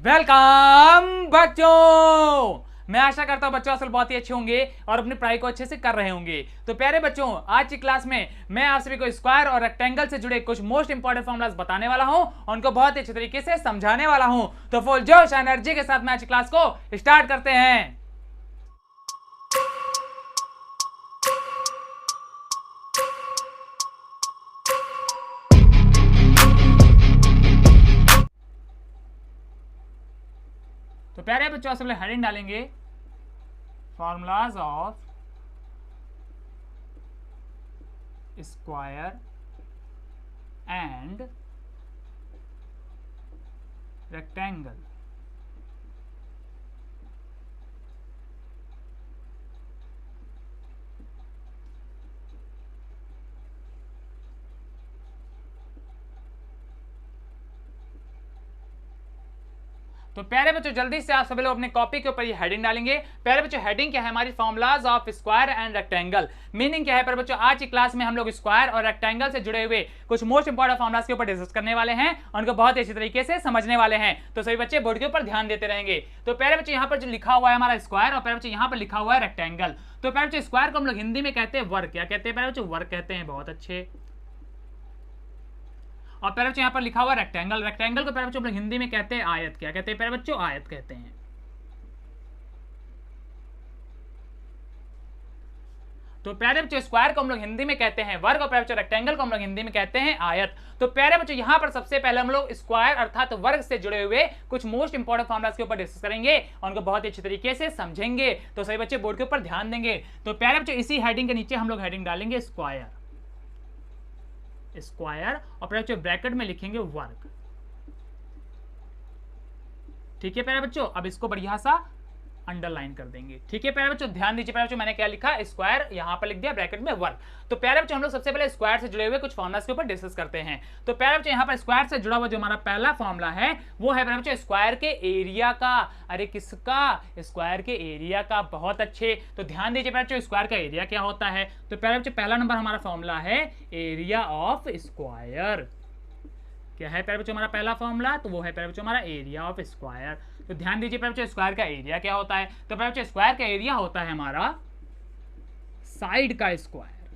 Welcome बच्चों। मैं आशा करता हूं बच्चों असल बहुत ही अच्छे होंगे और अपनी पढ़ाई को अच्छे से कर रहे होंगे। तो प्यारे बच्चों, आज की क्लास में मैं आप सभी को स्क्वायर और रेक्टेंगल से जुड़े कुछ मोस्ट इंपॉर्टेंट फॉर्मूलाज बताने वाला हूं और उनको बहुत ही अच्छे तरीके से समझाने वाला हूं। तो फुल जोश एनर्जी के साथ मैं आज की क्लास को स्टार्ट करते हैं। तो प्यारे बच्चों, सबसे पहले हेडिंग डालेंगे formulas of square and rectangle. तो प्यारे बच्चों, जल्दी से आप सभी लोग अपने कॉपी के ऊपर ये हेडिंग डालेंगे। प्यारे बच्चों, हेडिंग क्या है हमारी? Formulas of square and rectangle. Meaning क्या है प्यारे बच्चों? आज की क्लास में हम लोग स्क्वायर और रेक्टेंगल से जुड़े हुए कुछ मोस्ट इंपॉर्टेंट फॉर्मूलाज के ऊपर डिस्कस करने वाले हैं और उनको बहुत अच्छी तरीके से समझने वाले हैं। तो सभी बच्चे बोर्ड के ऊपर ध्यान देते रहेंगे। तो प्यारे बच्चों, यहाँ पर जो लिखा हुआ है हमारा स्क्वायर और प्यारे बच्चों यहाँ पर लिखा हुआ है रेक्टेंगल। तो प्यारे बच्चों, स्क्वायर को हम लोग हिंदी में कहते हैं वर्ग। क्या कहते हैं प्यारे बच्चों? वर्ग कहते हैं। बहुत अच्छे। और प्यारे बच्चों यहाँ पर लिखा हुआ रेक्टेंगल। रेक्टेंगल को प्यारे बच्चों हम लोग हिंदी में कहते हैं आयत। क्या कहते हैं प्यारे बच्चों? आयत कहते हैं। तो प्यारे बच्चों, स्क्वायर को हम लोग हिंदी में कहते हैं वर्ग और प्यारे बच्चों रेक्टेंगल को हम लोग हिंदी में कहते हैं आयत। तो प्यारे बच्चों, यहाँ पर सबसे पहले हम लोग स्क्वायर अर्थात वर्ग से जुड़े हुए कुछ मोस्ट इंपॉर्टेंट फॉर्मूलाज के ऊपर डिस्कस करेंगे और उनको बहुत अच्छी तरीके से समझेंगे। तो सभी बच्चे बोर्ड के ऊपर ध्यान देंगे। तो प्यारे बच्चों, इसी हेडिंग के नीचे हम लोग हेडिंग डालेंगे स्क्वायर। स्क्वायर और प्यारे बच्चों ब्रैकेट में लिखेंगे वर्ग। ठीक है प्यारे बच्चों, अब इसको बढ़िया सा अंडरलाइन कर देंगे। ठीक है प्यारे बच्चों, ध्यान दीजिए प्यारे बच्चों, मैंने क्या लिखा? स्क्वायर, यहां पर लिख दिया ब्रैकेट में वर्ग। तो प्यारे बच्चों, हम लोग सबसे पहले स्क्वायर से जुड़े हुए कुछ फॉर्मुलास के ऊपर डिस्कस करते हैं। तो प्यारे बच्चों, यहाँ पर स्क्वायर से जुड़ा हुआ जो हमारा पहला फॉर्मुला है वो है प्यारे बच्चों स्क्वायर के एरिया का। अरे किसका? स्क्वायर के एरिया का। बहुत अच्छे। तो ध्यान दीजिए प्यारे बच्चों, स्क्वायर का एरिया क्या होता है? तो प्यारे बच्चों, पहला नंबर हमारा फॉर्मुला है एरिया ऑफ स्क्वायर। क्या है प्यारे बच्चों हमारा पहला फॉर्मूला? तो वो है प्यारे बच्चों हमारा एरिया ऑफ स्क्वायर। तो ध्यान दीजिए प्यारे बच्चों, स्क्वायर का एरिया क्या होता है? तो प्यारे बच्चों, स्क्वायर का एरिया होता है हमारा साइड का स्क्वायर।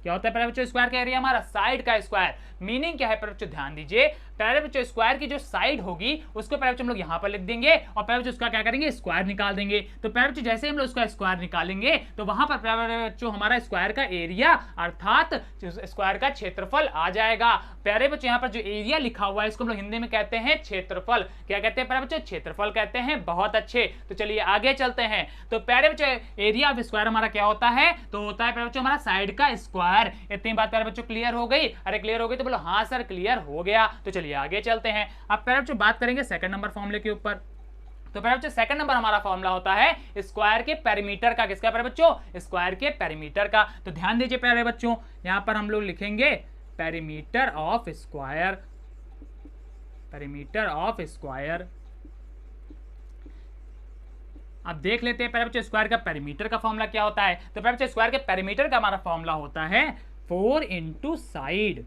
क्या होता है प्यारे बच्चों? स्क्वायर का एरिया हमारा साइड का स्क्वायर। मीनिंग क्या है प्यारे बच्चों? ध्यान दीजिए प्यारे बच्चों, स्क्वायर की जो साइड होगी उसको प्यारे बच्चों हम लोग यहाँ पर लिख देंगे और प्यारे बच्चों उसका क्या करेंगे? स्क्वायर निकाल देंगे। तो प्यारे बच्चों, जैसे हम लोग उसका स्क्वायर निकालेंगे तो वहां पर प्यारे बच्चों हमारा स्क्वायर का एरिया अर्थात स्क्वायर का क्षेत्रफल आ जाएगा। प्यारे बच्चों, यहाँ पर जो एरिया लिखा हुआ है इसको हम लोग हिंदी में कहते हैं क्षेत्रफल। क्या कहते हैं प्यारे बच्चों? क्षेत्रफल कहते हैं। बहुत अच्छे। तो चलिए आगे चलते हैं। तो प्यारे बच्चों, एरिया ऑफ स्क्वायर हमारा क्या होता है? तो होता है प्यारे बच्चों हमारा साइड का स्क्वायर। इतनी बात प्यारे बच्चों क्लियर हो गई? अरे क्लियर हो गई तो बोलो हाँ सर क्लियर हो गया। तो चलिए आगे चलते हैं। अब प्यारे बच्चों बात करेंगे सेकंड नंबर फॉर्मूले के ऊपर। तो प्यारे बच्चों, सेकंड नंबर हमारा फॉर्मूला होता है स्क्वायर के पेरीमीटर का। किसका प्यारे बच्चों? स्क्वायर के पेरीमीटर का। तो ध्यान दीजिए प्यारे बच्चों, यहां पर हम लोग लिखेंगे perimeter of square. Perimeter of square. अब देख लेते हैं प्यारे बच्चों स्क्वायर का पेरीमीटर का फॉर्मूला क्या होता है। तो प्यारे बच्चों, स्क्वायर के पेरीमीटर का हमारा फॉर्मूला होता है 4 इंटू साइड।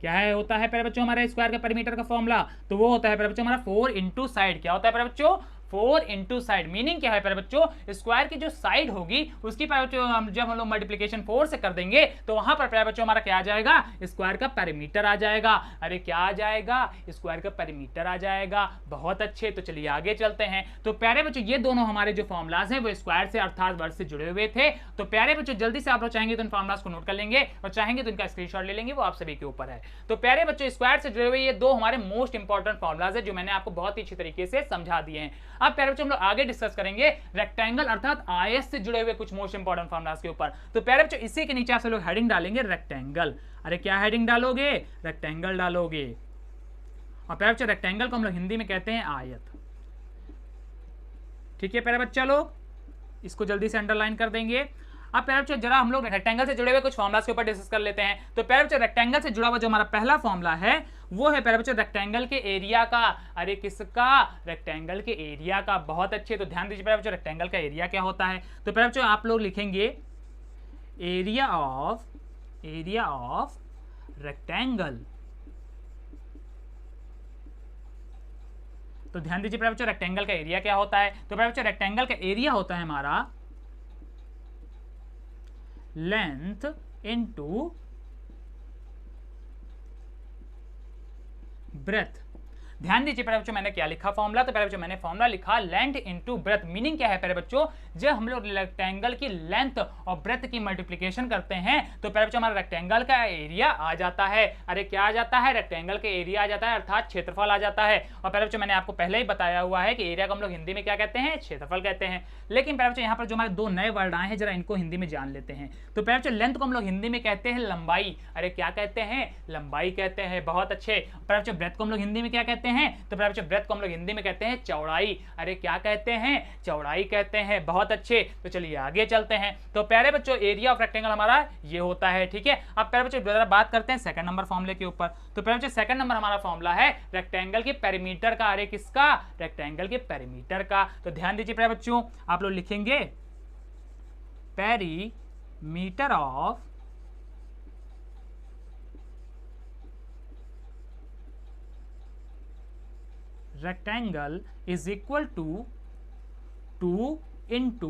क्या है होता है प्यारे बच्चों हमारे स्क्वायर के पेरीमीटर का फॉर्मूला? तो वो होता है प्यारे बच्चों हमारा 4 इंटू साइड। क्या होता है प्यारे बच्चों? 4 इंटू साइड। मीनिंग क्या है प्यारे बच्चों? स्क्वायर की जो साइड होगी उसकी प्यारे बच्चों जब हम लोग मल्टीप्लीकेशन 4 से कर देंगे तो वहां पर प्यारे बच्चों हमारा क्या आ जाएगा? स्क्वायर का पेरीमीटर आ जाएगा। अरे क्या आ जाएगा? स्क्वायर का पेरीमीटर आ जाएगा। बहुत अच्छे। तो चलिए आगे चलते हैं। तो प्यारे बच्चों, ये दोनों हमारे जो फॉर्मुलाज हैं वो स्क्वायर से अर्थात वर्ग से जुड़े हुए थे। तो प्यारे बच्चों, जल्दी से आप लोग चाहेंगे तो इन फॉर्मुलाज को नोट कर लेंगे और चाहेंगे तो इनका स्क्रीनशॉट ले लेंगे, वो आप सभी के ऊपर है। तो प्यारे बच्चों, स्क्वायर से जुड़े हुए ये दो हमारे मोस्ट इंपॉर्टेंट फॉर्मुलाज है जो मैंने आपको बहुत ही अच्छी तरीके से समझा दिए हैं। अब प्यारे बच्चों, हम लोग आगे डिस्कस करेंगे रेक्टेंगल अर्थात आयत से जुड़े हुए कुछ मोस्ट इंपॉर्टेंट फॉर्मुलाज के ऊपर। तो प्यारे बच्चों, इसी के नीचे आप लोग हेडिंग डालेंगे रेक्टेंगल। अरे क्या हेडिंग डालोगे? रेक्टेंगल डालोगे। और प्यारे बच्चों, रेक्टेंगल को हम लोग हिंदी में कहते हैं आयत। ठीक है प्यारे बच्चा लोग, इसको जल्दी से अंडरलाइन कर देंगे। अब प्यारे बच्चों, जरा हम लोग रेक्टेंगल से जुड़े हुए कुछ फॉर्मुलास के ऊपर डिस्कस कर लेते हैं। तो प्यारे बच्चों, रेक्टेंगल से जुड़ा हुआ जो हमारा पहला फॉर्मुला है वो है प्यारे बच्चों रेक्टेंगल के एरिया का। अरे किसका? रेक्टेंगल के एरिया का। बहुत अच्छे। तो ध्यान दीजिए प्यारे बच्चों, रेक्टेंगल का एरिया क्या होता है? तो प्यारे बच्चों, आप लोग लिखेंगे एरिया ऑफ रेक्टेंगल। तो ध्यान दीजिए प्यारे बच्चों रेक्टेंगल का एरिया क्या होता है, तो प्यारे बच्चों रेक्टेंगल का एरिया होता है हमारा लेंथ इनटू ब्रेथ। ध्यान दीजिए प्यारे बच्चों मैंने क्या लिखा फॉर्मूला, तो प्यारे बच्चों मैंने फॉर्मूला लिखा लेंथ इनटू ब्रेथ। मीनिंग क्या है प्यारे बच्चों, जब हम लोग रेक्टेंगल की लेंथ और ब्रेथ की मल्टीप्लिकेशन करते हैं तो प्यारे बच्चों हमारा रेक्टेंगल का एरिया आ जाता है। अरे क्या आ जाता है, रेक्टेंगल का एरिया आ जाता है, अर्थात क्षेत्रफल आ जाता है। और प्यारे बच्चों मैंने आपको पहले ही बताया हुआ है कि एरिया को हम लोग हिंदी में क्या कहते हैं, क्षेत्रफल कहते हैं। लेकिन प्यारे बच्चों यहाँ पर जो हमारे दो नए वर्ड आए हैं जरा इनको हिंदी में जान लेते हैं। तो प्यारे बच्चों लेंथ को हम लोग हिंदी में कहते हैं लंबाई। अरे क्या कहते हैं, लंबाई कहते हैं, बहुत अच्छे। प्यारे बच्चों ब्रेथ को हम लोग हिंदी में क्या कहते हैं, तो प्यारे बच्चों ब्रेथ को हम लोग हिंदी में कहते हैं चौड़ाई। अरे क्या कहते हैं, चौड़ाई कहते हैं, बहुत अच्छे। तो चलिए आगे चलते हैं। तो प्यारे बच्चों एरिया ऑफ रेक्टेंगल हमारा ये होता है, ठीक है। अब प्यारे बच्चों जरा बात करते हैं सेकंड नंबर फॉर्मूले के ऊपर। तो प्यारे बच्चों सेकंड नंबर हमारा फॉर्मूला है रेक्टेंगल के पेरीमीटर का। अरे किसका, रेक्टेंगल के पेरीमीटर का। तो ध्यान दीजिए प्यारे बच्चों आप लोग लिखेंगे perimeter of rectangle is equal to 2 into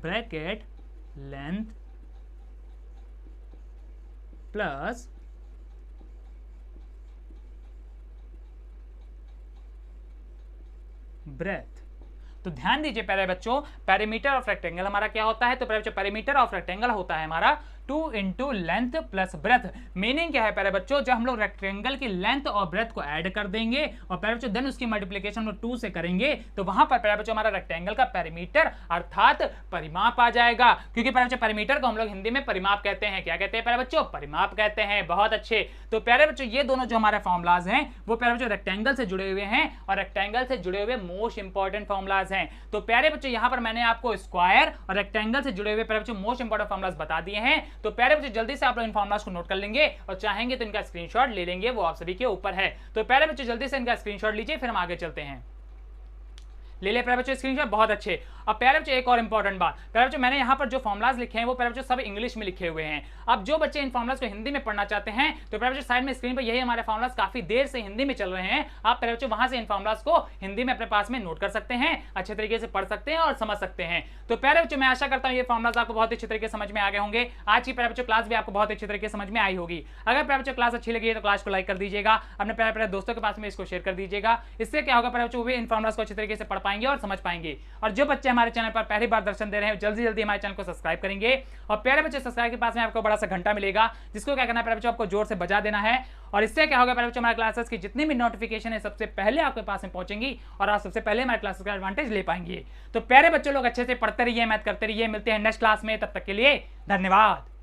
bracket length plus breadth। तो ध्यान दीजिए प्यारे बच्चों पेरीमीटर ऑफ रेक्टेंगल हमारा क्या होता है, तो प्यारे बच्चों पेरीमीटर ऑफ रेक्टेंगल होता है हमारा 2 into length plus breadth. Meaning क्या है प्यारे बच्चों, जब हम लोग रेक्टेंगल की लेंथ और ब्रेथ को ऐड कर देंगे और प्यारे बच्चों देन उसकी मल्टीप्लिकेशन 2 से करेंगे तो वहां पर प्यारे बच्चों हमारा रेक्टेंगल का पेरीमीटर अर्थात परिमाप आ जाएगा। क्योंकि प्यारे बच्चों पेरीमीटर को हम लोग हिंदी में परिमाप कहते हैं। क्या कहते हैं प्यारे बच्चों, परिमाप कहते हैं, बहुत अच्छे। तो प्यारे बच्चों ये दोनों जो हमारे फॉर्मुलाज हैं वो प्यारे बच्चों रेक्टेंगल से जुड़े हुए हैं और रेक्टेंगल से जुड़े हुए मोस्ट इंपॉर्टेंट फॉर्मुलाज हैं। तो प्यारे बच्चों यहाँ पर मैंने आपको स्क्वायर और रेक्टेंगल से जुड़े हुए प्यारे बच्चों मोस्ट इंपॉर्टेंट फॉर्मुलाज बता दिए हैं। तो प्यारे बच्चों जल्दी से आप लोग इन फॉर्मुलाज को नोट कर लेंगे और चाहेंगे तो इनका स्क्रीनशॉट ले लेंगे, वो आप सभी के ऊपर है। तो प्यारे बच्चों जल्दी से इनका स्क्रीनशॉट लीजिए, फिर हम आगे चलते हैं। ले ले प्यारे बच्चों स्क्रीनशॉट, बहुत अच्छे। अब प्यारे बच्चों एक और इंपॉर्टेंट बात, प्यारे बच्चों मैंने यहाँ पर जो फॉर्मुलाज लिखे हैं वो प्यारे बच्चों सब इंग्लिश में लिखे हुए हैं। अब जो बच्चे इन फॉर्मुलाज को हिंदी में पढ़ना चाहते हैं तो प्यारे बच्चों साइड में स्क्रीन पर यही हमारे फॉर्मुलाज काफी देर से हिंदी में चल रहे हैं। आप प्यारे बच्चों वहां से इन फॉर्मुलाज को हिंदी में अपने पास में नोट कर सकते हैं, अच्छे तरीके से पढ़ सकते हैं और समझ सकते हैं। तो प्यारे बच्चों मैं आशा करता हूँ ये फॉर्मुलाज आपको बहुत अच्छे तरीके से समझ में आ गए होंगे। आज की प्यारे बच्चों क्लास भी आपको बहुत अच्छे तरीके से समझ में आई होगी। अगर प्यारे बच्चों क्लास अच्छी लगी है तो क्लास को लाइक कर दीजिएगा, अपने प्यारे प्यारे दोस्तों के पास में इसको शेयर कर दीजिएगा। इससे क्या होगा प्यारे बच्चों वो भी इन फॉर्मुलाज को अच्छे तरीके से पढ़ पाएंगे और समझ पाएंगे। और जो बच्चे हमारे चैनल पर पहली बार दर्शन दे रहे हैं जल्दी जल्दी हमारे चैनल को सब्सक्राइब करेंगे। और प्यारे बच्चे सब्सक्राइब के पास में आपको बड़ा सा घंटा मिलेगा जिसको क्या करना है प्यारे बच्चों आपको जोर से बजा देना है। और इससे क्या होगा प्यारे बच्चों हमारे क्लासेस की जितनी भी नोटिफिकेशन है सबसे पहले आपके पास में पहुंचेंगी और आप सबसे पहले हमारे क्लासेस का एडवांटेज ले पाएंगे। तो प्यारे बच्चों लोग अच्छे से पढ़ते रहिए, मैथ करते रहिए। मिलते हैं नेक्स्ट क्लास में, तब तक के लिए धन्यवाद।